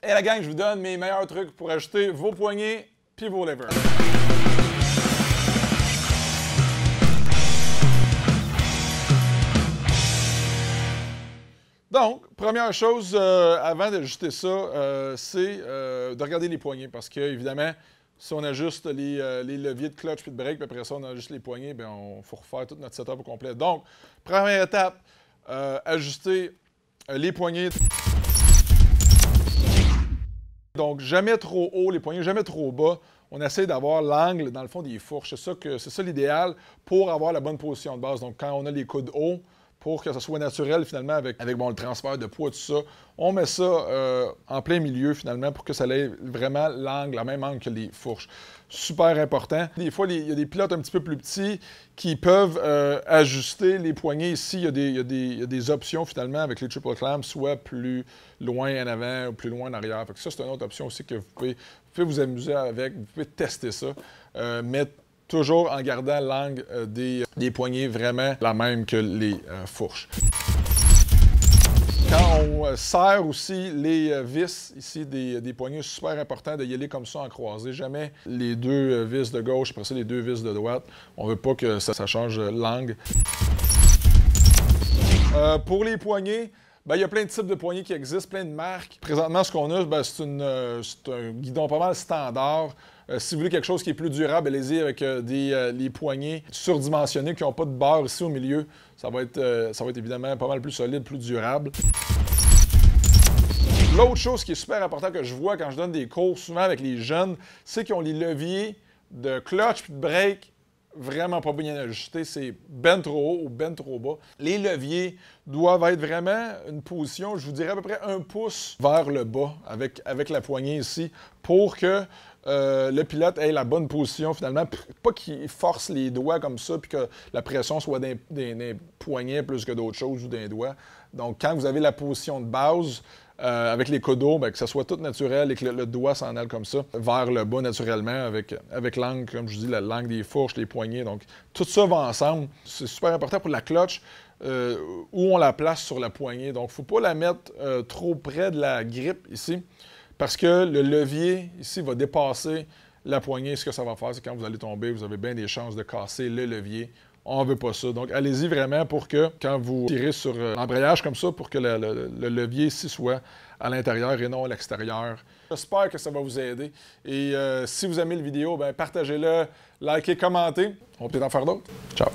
Et la gang, je vous donne mes meilleurs trucs pour ajuster vos poignets puis vos levers. Donc, première chose avant d'ajuster ça, c'est de regarder les poignets parce que, évidemment, si on ajuste les leviers de clutch puis de break, puis après ça, on ajuste les poignets, bien, il faut refaire tout notre setup au complet. Donc, première étape, ajuster les poignets. Donc, jamais trop haut, les poignets, jamais trop bas. On essaie d'avoir l'angle, dans le fond, des fourches. C'est ça l'idéal pour avoir la bonne position de base. Donc, quand on a les coudes hauts, pour que ça soit naturel, finalement, avec bon, le transfert de poids, tout ça, on met ça en plein milieu, finalement, pour que ça ait vraiment l'angle, la même angle que les fourches. Super important. Des fois, il y a des pilotes un petit peu plus petits qui peuvent ajuster les poignets. Ici, il y a des options, finalement, avec les triple clamps, soit plus loin en avant ou plus loin en arrière. Fait que ça, c'est une autre option aussi que vous pouvez vous amuser avec. Vous pouvez tester ça. Mais toujours en gardant l'angle des poignets vraiment la même que les fourches. Quand on serre aussi les vis ici des poignets, c'est super important de y aller comme ça en croisé. Jamais les deux vis de gauche, après ça les deux vis de droite. On ne veut pas que ça change l'angle. Pour les poignets, ben, il y a plein de types de poignées qui existent, plein de marques. Présentement, ce qu'on a, ben, c'est un guidon pas mal standard. Si vous voulez quelque chose qui est plus durable, allez-y avec les poignées surdimensionnés qui n'ont pas de barre ici au milieu. Ça va être évidemment pas mal plus solide, plus durable. L'autre chose qui est super important que je vois quand je donne des cours, souvent avec les jeunes, c'est qu'ils ont les leviers de clutch et de break vraiment pas bien ajustés. C'est ben trop haut ou ben trop bas. Les leviers doivent être vraiment une position, je vous dirais à peu près 1 pouce vers le bas avec la poignée ici pour que le pilote ait la bonne position finalement, pas qu'il force les doigts comme ça puis que la pression soit des poignets plus que d'autres choses ou d'un doigt. Donc quand vous avez la position de base, avec les codos, bien, que ça soit tout naturel et que le doigt s'en aille comme ça, vers le bas naturellement, avec l'angle, comme je dis, l'angle des fourches, les poignets. Donc, tout ça va ensemble. C'est super important pour la clutch, où on la place sur la poignée. Donc, il ne faut pas la mettre trop près de la grippe ici, parce que le levier ici va dépasser la poignée. Ce que ça va faire, c'est quand vous allez tomber, vous avez bien des chances de casser le levier. On ne veut pas ça. Donc, allez-y vraiment pour que, quand vous tirez sur l'embrayage comme ça, pour que le levier ici soit à l'intérieur et non à l'extérieur. J'espère que ça va vous aider. Et si vous aimez la vidéo, partagez-le, likez, commentez. On peut en faire d'autres. Ciao!